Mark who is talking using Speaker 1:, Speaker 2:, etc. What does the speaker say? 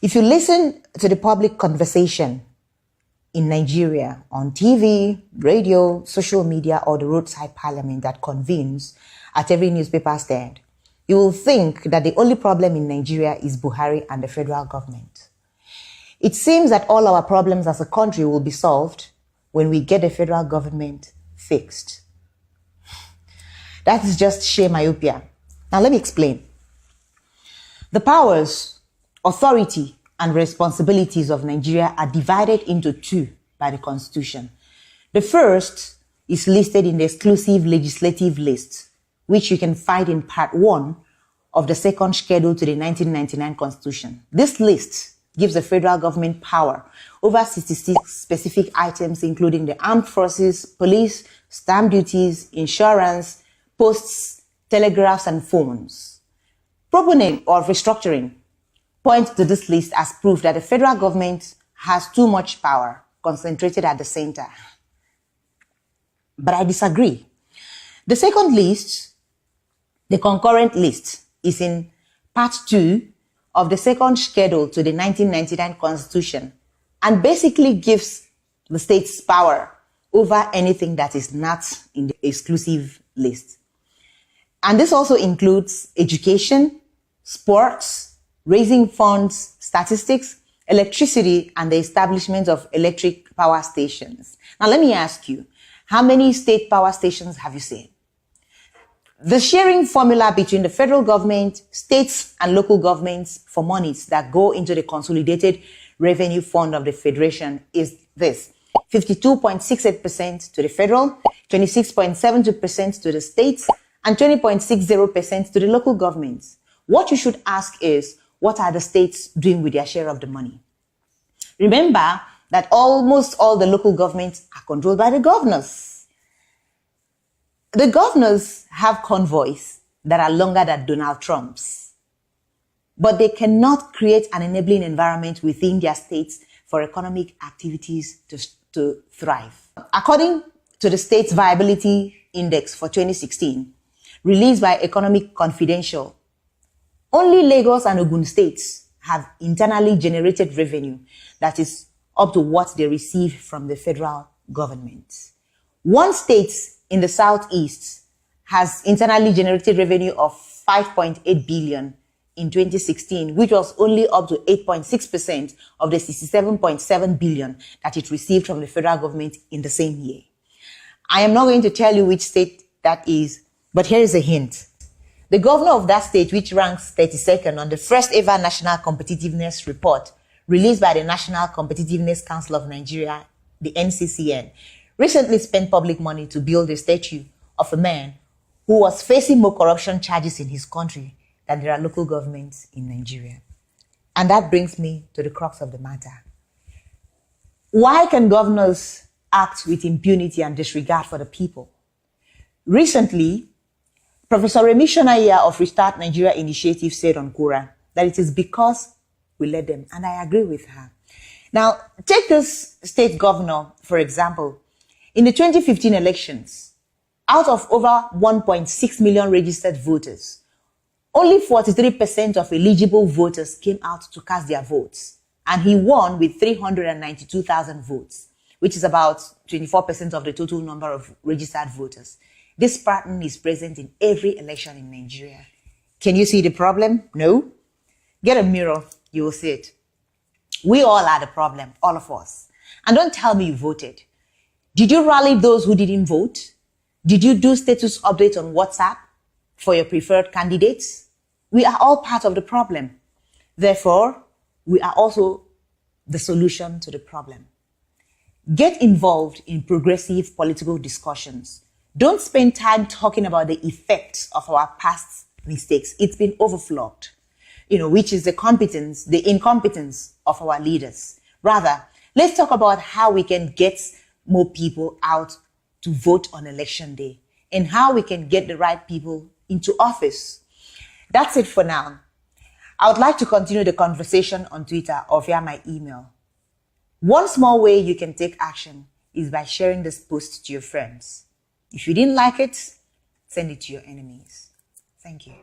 Speaker 1: If you listen to the public conversation in Nigeria on TV, radio, social media, or the roadside parliament that convenes at every newspaper stand, you will think that the only problem in Nigeria is Buhari and the federal government. It seems that all our problems as a country will be solved when we get the federal government fixed. That is just sheer myopia. Now let me explain. The powers, authority, and responsibilities of Nigeria are divided into two by the Constitution. The first is listed in the exclusive legislative list, which you can find in Part 1 of the second schedule to the 1999 Constitution. This list gives the federal government power over 66 specific items, including the armed forces, police, stamp duties, insurance, posts, telegraphs, and phones. Proponent of restructuring point to this list as proof that the federal government has too much power concentrated at the center. But I disagree. The second list, the concurrent list, is in Part 2 of the second schedule to the 1999 Constitution and basically gives the states power over anything that is not in the exclusive list. And this also includes education, sports, raising funds, statistics, electricity, and the establishment of electric power stations. Now let me ask you, how many state power stations have you seen? The sharing formula between the federal government, states, and local governments for monies that go into the consolidated revenue fund of the federation is this: 52.68% to the federal, 26.72% to the states, and 20.60% to the local governments. What you should ask is, what are the states doing with their share of the money? Remember that almost all the local governments are controlled by the governors. The governors have convoys that are longer than Donald Trump's, but they cannot create an enabling environment within their states for economic activities to thrive. According to the States Viability Index for 2016, released by Economic Confidential, only Lagos and Ogun states have internally generated revenue that is up to what they receive from the federal government. One state in the southeast has internally generated revenue of 5.8 billion in 2016, which was only up to 8.6% of the 67.7 billion that it received from the federal government in the same year. I am not going to tell you which state that is, but here is a hint. The governor of that state, which ranks 32nd on the first ever National Competitiveness Report released by the National Competitiveness Council of Nigeria, the NCCN, recently spent public money to build a statue of a man who was facing more corruption charges in his country than there are local governments in Nigeria. And that brings me to the crux of the matter. Why can governors act with impunity and disregard for the people? Recently, Professor Remi Shonaiya of Restart Nigeria Initiative said on Quora that it is because we let them, and I agree with her. Now, take this state governor, for example. In the 2015 elections, out of over 1.6 million registered voters, only 43% of eligible voters came out to cast their votes, and he won with 392,000 votes, which is about 24% of the total number of registered voters. This pattern is present in every election in Nigeria. Can you see the problem? No? Get a mirror, you will see it. We all are the problem, all of us. And don't tell me you voted. Did you rally those who didn't vote? Did you do status updates on WhatsApp for your preferred candidates? We are all part of the problem. Therefore, we are also the solution to the problem. Get involved in progressive political discussions. Don't spend time talking about the effects of our past mistakes. It's been overflowed, which is the incompetence of our leaders. Rather, let's talk about how we can get more people out to vote on election day and how we can get the right people into office. That's it for now. I would like to continue the conversation on Twitter or via my email. One small way you can take action is by sharing this post to your friends. If you didn't like it, send it to your enemies. Thank you.